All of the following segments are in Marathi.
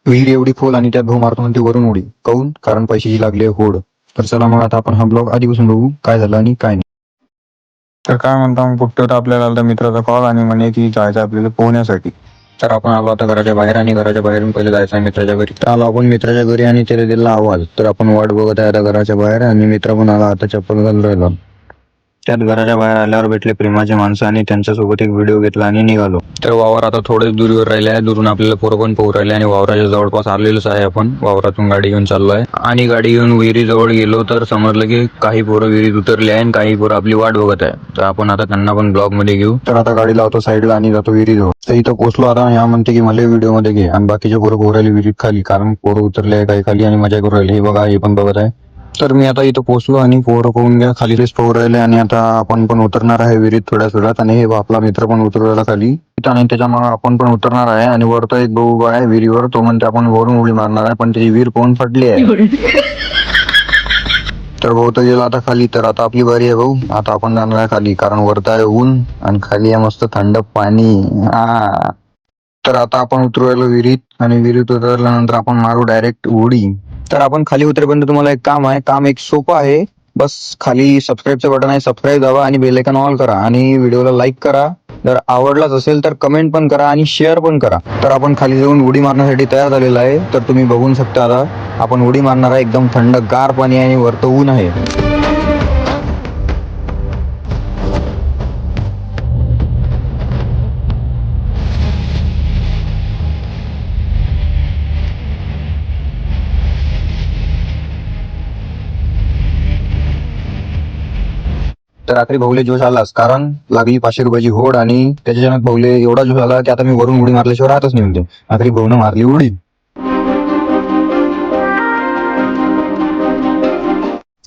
विहीर एवढी खोल आणि त्यात भाऊ मारतो म्हणते वरून उडी. काऊन? कारण पैशाची लागली होड. तर चला मग आता आपण हा ब्लॉग आधीपासून बघू काय झालं आणि काय नाही. तर काय म्हणता मग कुठं आपल्याला आला मित्राचा कॉल आणि म्हणे की जायचं आपल्याला पोहण्यासाठी. तर आपण आलो आता घराच्या बाहेर आणि घराच्या बाहेरून पहिले जायचं आहे मित्राच्या घरी. तर आलो आपण मित्राच्या घरी आणि त्याला दिला आवाज. तर आपण वाट बघत आहे आता घराच्या बाहेर आणि मित्र पण आला आता चप्पल घालून राहिला. त्यात घराच्या बाहेर आल्यावर भेटले प्रेमाचे माणसं आणि त्यांच्यासोबत एक व्हिडिओ घेतला आणि निघालो. तर वावर आता थोडे दूरवर राहिले आहे. दुरून आपल्याला पोरं पण पोहू राहिले आणि वावराच्या जवळपास आलेलोच आहे आपण. वावरातून गाडी घेऊन चाललोय आणि गाडी घेऊन विहिरीजवळ गेलो तर समजलं की काही पोरं विहिरीत उतरले आहे आणि काही पोरं आपली वाट बघत आहे. तर आपण आता त्यांना पण ब्लॉग मध्ये घेऊ. तर आता गाडी लावतो साईडला आणि जातो विहिरीजवळ. तर इथं पोहोचलो आता. ह्या म्हणते की मला व्हिडिओ मध्ये घे आणि बाकीचे पोरं पोहू राहिले विहिरीत खाली, कारण पोरं उतरले आहे काही खाली आणि मजा करू राहिले. हे बघा हे पण बघत आहे. तर मी आता इथं पोहोचलो आणि पोरं पोहून घ्या खाली रेस पोहू राहिले आणि आता आपण पण उतरणार आहे विहिरीत थोड्या वेळात. आणि हे आपला मित्र पण उतरू राहिला खाली आणि त्याच्यामुळे आपण पण उतरणार आहे. आणि वर तो एक भाऊ उभा आहे विहिरीवर. तो म्हणते आपण वरून उडी मारणार आहे पण त्याची विहीर पोहून फटली आहे. तर भाऊ तर गेला आता खाली. तर आता आपली बारी आहे भाऊ. आता आपण जाणार आहे खाली, कारण वरता आहे ऊन आणि खाली आहे मस्त थंड पाणी. हा तर आता आपण उतरू राहिलो विहिरीत आणि विहिरीत उतरल्यानंतर आपण मारू डायरेक्ट उडी. तर आपण खाली उतरेपर्यंत तुम्हाला एक काम आहे. काम एक सोपं आहे. बस खाली सबस्क्राईबचं बटन आहे, सबस्क्राईब दाबा आणि बेल आयकॉन ऑल करा आणि व्हिडिओला लाईक करा. जर आवडलाच असेल तर कमेंट पण करा आणि शेअर पण करा. तर आपण खाली जाऊन उडी मारण्यासाठी तयार झालेला आहे. तर तुम्ही बघू शकता आता आपण उडी मारणार आहे. एकदम थंड गार पाणी आहे आणि वरतं ऊन आहे. तर रात्री भाऊले जोश आलाच, कारण लागली 500 रुपयाची होड आणि त्याच्यानं भाऊले एवढा जोश आला की आता मी वरून उडी मारल्याशिवाय राहतच नाही म्हणते. रात्री भाऊनं मारली उडी.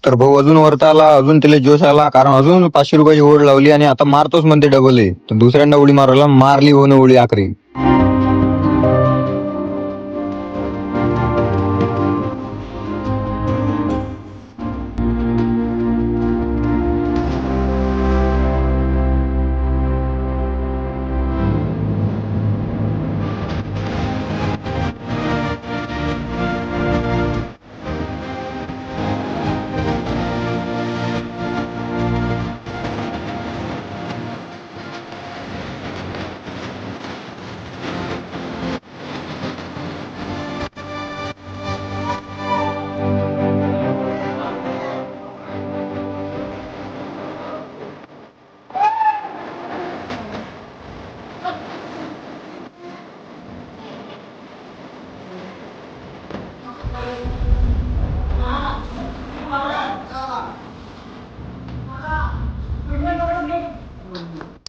तर भाऊ अजून वरता आला, अजून त्याला जोश आला, कारण अजून 500 रुपयाची होड लावली आणि आता मारतोच म्हणते डबल आहे. तर दुसऱ्यांदा उडी मारला, मारली होणं उडी आखरी.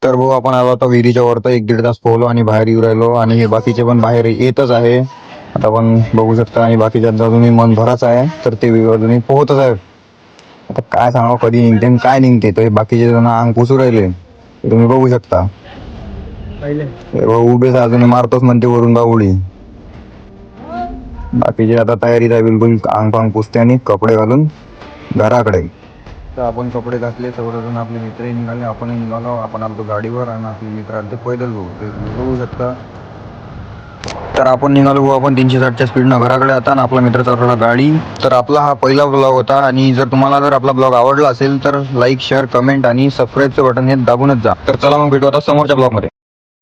तर भाऊ आपण आलो आता विहिरीच्या वर. तर 1-1.5 तास पोहलो आणि बाहेर येऊ राहिलो आणि हे बाकीचे पण बाहेर येतच आहे. आता आपण बघू शकता आणि बाकीच्या अजूनही मन भराच आहे. तर ते अजूनही पोहतच आहे. आता काय सांगावं कधी निघते आणि काय निघते. तर बाकीचे जण अंग पुसू राहिले तुम्ही बघू शकता. उभेच अजून मारतोच म्हणते वरून बा उडी. बाकीचे आता तयारीत आहे बिलकुल, अंग पांग पुसते आणि कपडे घालून घराकडे. तर आपण कपडे घातले सर्वजण आपले मित्रही निघाले, आपणही निघालो. आपण आलो गाडीवर आणि आपले मित्र आले पैदल बघू शकता. तर आपण निघालो आपण 360च्या स्पीडनं घराकडे आता आणि आपला मित्र चालवला गाडी. तर आपला हा पहिला ब्लॉग होता आणि जर तुम्हाला जर आपला ब्लॉग आवडला असेल तर लाईक शेअर कमेंट आणि सबस्क्राईबचं बटन हे दाबूनच जा. तर चला मग भेटू आता समोरच्या ब्लॉग मध्ये.